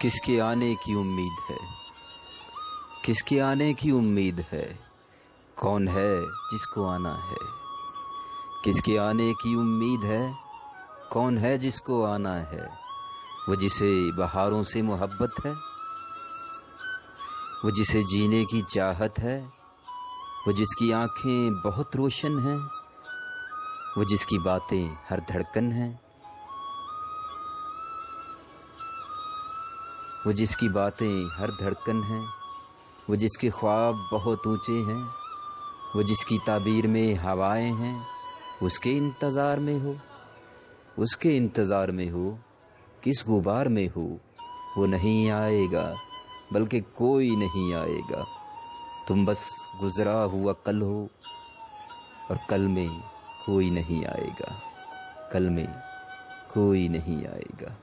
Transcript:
کس کے آنے کی امید ہے؟ کس کے آنے کی امید ہے؟ کون ہے جس کو آنا ہے؟ کس کے آنے کی امید ہے؟ کون ہے جس کو آنا ہے؟ وہ جسے بہاروں سے محبت ہے، وہ جسے جینے کی چاہت ہے، وہ جس کی آنکھیں بہت روشن ہیں، وہ جس کی باتیں ہر دھڑکن ہیں، وہ جس کی باتیں ہر دھڑکن ہیں، وہ جس کے خواب بہت اونچے ہیں، وہ جس کی تعبیر میں ہوائیں ہیں، اس کے انتظار میں ہو، اس کے انتظار میں ہو، کس غبار میں ہو، وہ نہیں آئے گا بلکہ کوئی نہیں آئے گا، تم بس گزرا ہوا کل ہو، اور کل میں کوئی نہیں آئے گا، کل میں کوئی نہیں آئے گا۔